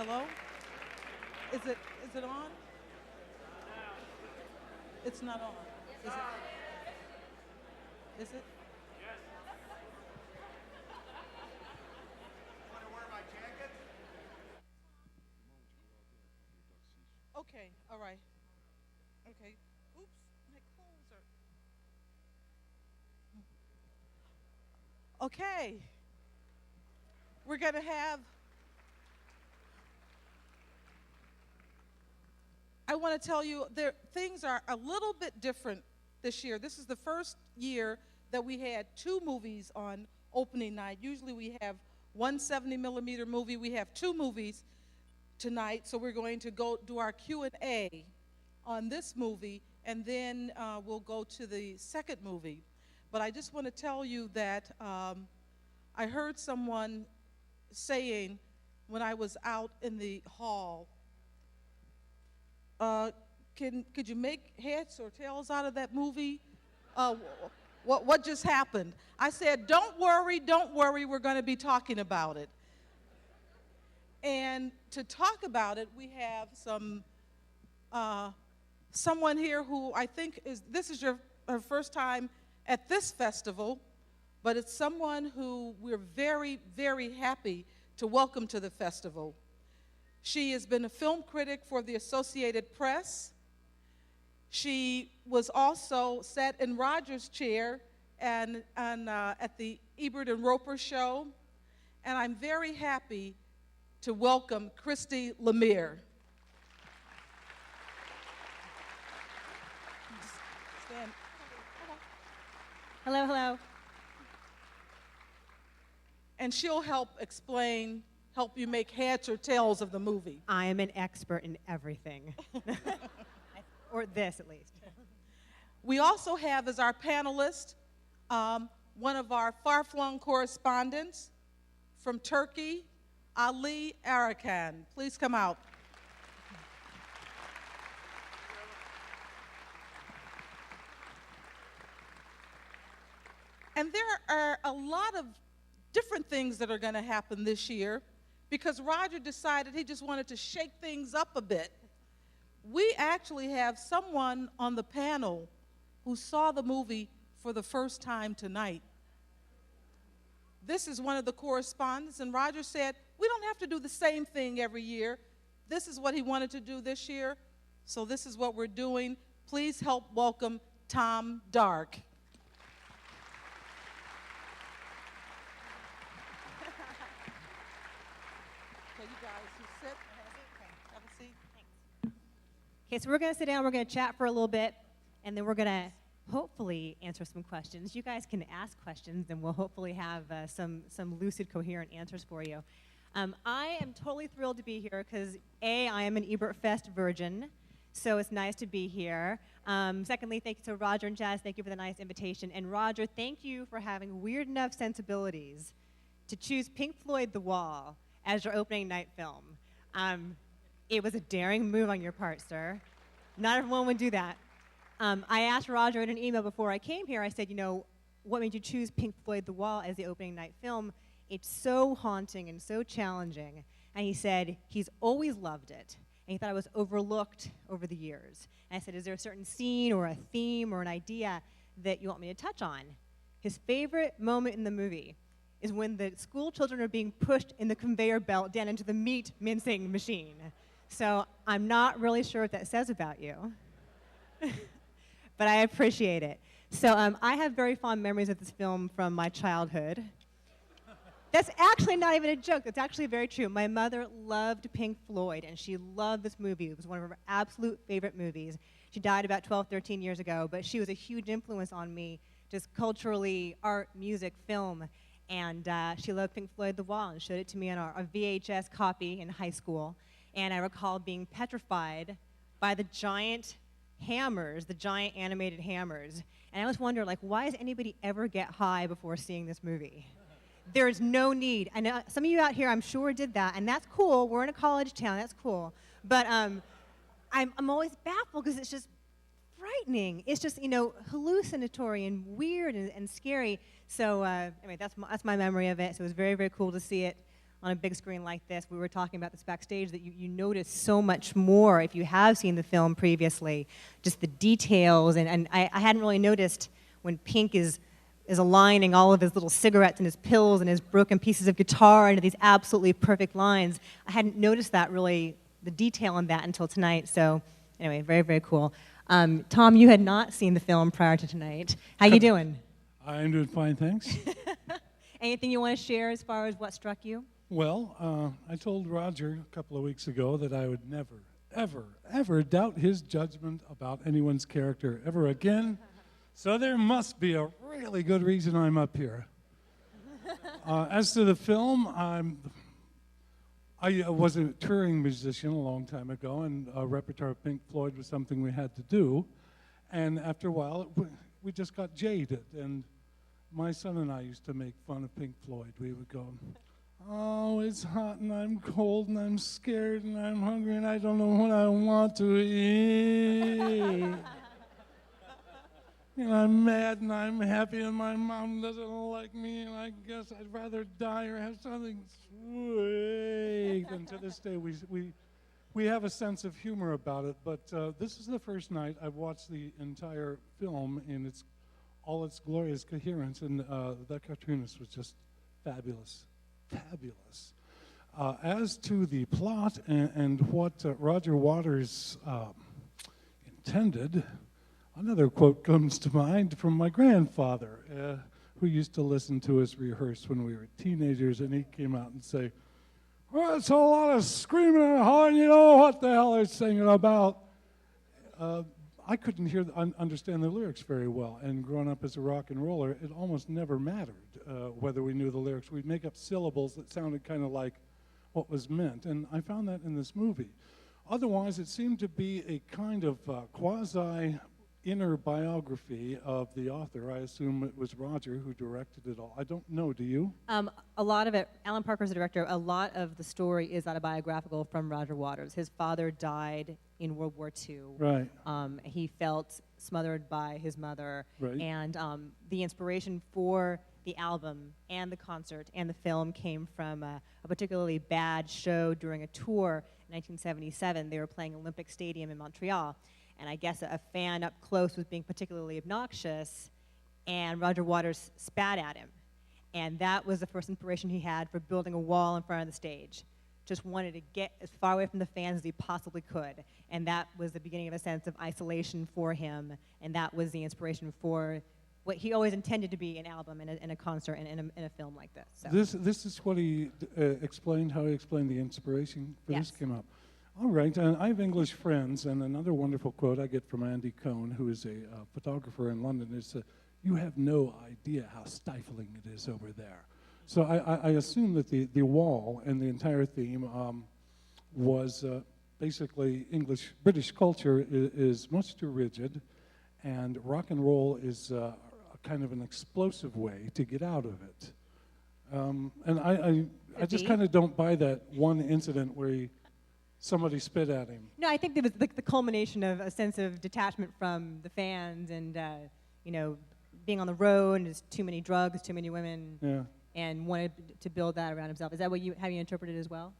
Hello? Is it on? It's not on. Is it? Is it? Okay, all right. Okay. Oops, my clothes are. Okay. We're going to have. I want to tell you, things are a little bit different this year. This is the first year that we had two movies on opening night. Usually we have one 70-millimeter movie. We have two movies tonight, so we're going to go do our Q&A on this movie, and then we'll go to the second movie. But I just want to tell you that I heard someone saying when I was out in the hall, could you make heads or tails out of that movie? What just happened? I said, don't worry, we're going to be talking about it. And to talk about it, we have someone here who I think this is her first time at this festival, but it's someone who we're very, very happy to welcome to the festival. She has been a film critic for the Associated Press. She was also sat in Roger's chair and at the Ebert and Roper show. And I'm very happy to welcome Christy Lemire. Stand. Hello, hello. And she'll help you make heads or tails of the movie. I am an expert in everything. Or this, at least. We also have as our panelist one of our far-flung correspondents from Turkey, Ali Arikan. Please come out. And there are a lot of different things that are going to happen this year because Roger decided he just wanted to shake things up a bit. We actually have someone on the panel who saw the movie for the first time tonight. This is one of the correspondents, and Roger said, we don't have to do the same thing every year. This is what he wanted to do this year, so this is what we're doing. Please help welcome Tom Dark. Okay, you guys, you sit. Have a seat. Thanks. Okay, so we're going to sit down, we're going to chat for a little bit, and then we're going to hopefully answer some questions. You guys can ask questions, and we'll hopefully have some lucid, coherent answers for you. I am totally thrilled to be here because, A, I am an Ebertfest virgin, so it's nice to be here. Secondly, thank you to Roger and Jazz. Thank you for the nice invitation. And Roger, thank you for having weird enough sensibilities to choose Pink Floyd The Wall as your opening night film. It was a daring move on your part, sir. Not everyone would do that. I asked Roger in an email before I came here, I said, what made you choose Pink Floyd The Wall as the opening night film? It's so haunting and so challenging. And he said he's always loved it. And he thought it was overlooked over the years. And I said, is there a certain scene or a theme or an idea that you want me to touch on? His favorite moment in the movie is when the school children are being pushed in the conveyor belt down into the meat mincing machine. So I'm not really sure what that says about you. But I appreciate it. So I have very fond memories of this film from my childhood. That's actually not even a joke. That's actually very true. My mother loved Pink Floyd, and she loved this movie. It was one of her absolute favorite movies. She died about 12, 13 years ago, but she was a huge influence on me, just culturally, art, music, film. And she loved Pink Floyd The Wall and showed it to me on a VHS copy in high school. And I recall being petrified by the giant hammers, the giant animated hammers. And I always wonder, why does anybody ever get high before seeing this movie? There's no need. I know some of you out here, I'm sure, did that, and that's cool. We're in a college town. That's cool. But I'm always baffled because it's just frightening. It's just, hallucinatory and weird and scary. So anyway, that's my memory of it. So it was very, very cool to see it on a big screen like this. We were talking about this backstage, that you notice so much more if you have seen the film previously, just the details, and I hadn't really noticed when Pink is aligning all of his little cigarettes and his pills and his broken pieces of guitar into these absolutely perfect lines. I hadn't noticed that really, the detail in that until tonight. So anyway, very, very cool. Tom, you had not seen the film prior to tonight. How you doing? I'm doing fine, thanks. Anything you want to share as far as what struck you? Well, I told Roger a couple of weeks ago that I would never, ever, ever doubt his judgment about anyone's character ever again. So there must be a really good reason I'm up here. As to the film, I was a touring musician a long time ago, and a repertoire of Pink Floyd was something we had to do. And after a while, we just got jaded. And my son and I used to make fun of Pink Floyd. We would go, "Oh, it's hot and I'm cold and I'm scared and I'm hungry and I don't know what I want to eat. And I'm mad and I'm happy and my mom doesn't like me and I guess I'd rather die or have something sweet." And to this day, we have a sense of humor about it. But this is the first night I've watched the entire film in all its glorious coherence, and that cartoonist was just fabulous. Fabulous. As to the plot and what Roger Waters intended, another quote comes to mind from my grandfather, who used to listen to us rehearse when we were teenagers, and he came out and say, "Well, it's a lot of screaming and hollering, you know what the hell they're singing about." I couldn't understand the lyrics very well, and growing up as a rock and roller, it almost never mattered whether we knew the lyrics. We'd make up syllables that sounded kind of like what was meant, and I found that in this movie. Otherwise, it seemed to be a kind of quasi-inner biography of the author. I assume it was Roger who directed it all. I don't know, do you? A lot of it, Alan Parker's the director, a lot of the story is autobiographical from Roger Waters. His father died in World War II. Right. He felt smothered by his mother. Right. And the inspiration for the album and the concert and the film came from a particularly bad show during a tour in 1977. They were playing Olympic Stadium in Montreal. And I guess a fan up close was being particularly obnoxious, and Roger Waters spat at him. And that was the first inspiration he had for building a wall in front of the stage. Just wanted to get as far away from the fans as he possibly could. And that was the beginning of a sense of isolation for him, and that was the inspiration for what he always intended to be an album and a concert and in a film like this. So. This is what he explained, how he explained the inspiration for Yes. this came up. All right, and I have English friends, and another wonderful quote I get from Andy Cohn, who is a photographer in London, is, "You have no idea how stifling it is over there." So I assume that the wall and the entire theme was basically British culture is much too rigid, and rock and roll is a kind of an explosive way to get out of it. And I just kind of don't buy that one incident where somebody spit at him. No, I think it was the culmination of a sense of detachment from the fans and, being on the road and just too many drugs, too many women, Yeah. and wanted to build that around himself. Is that how you interpret it as well?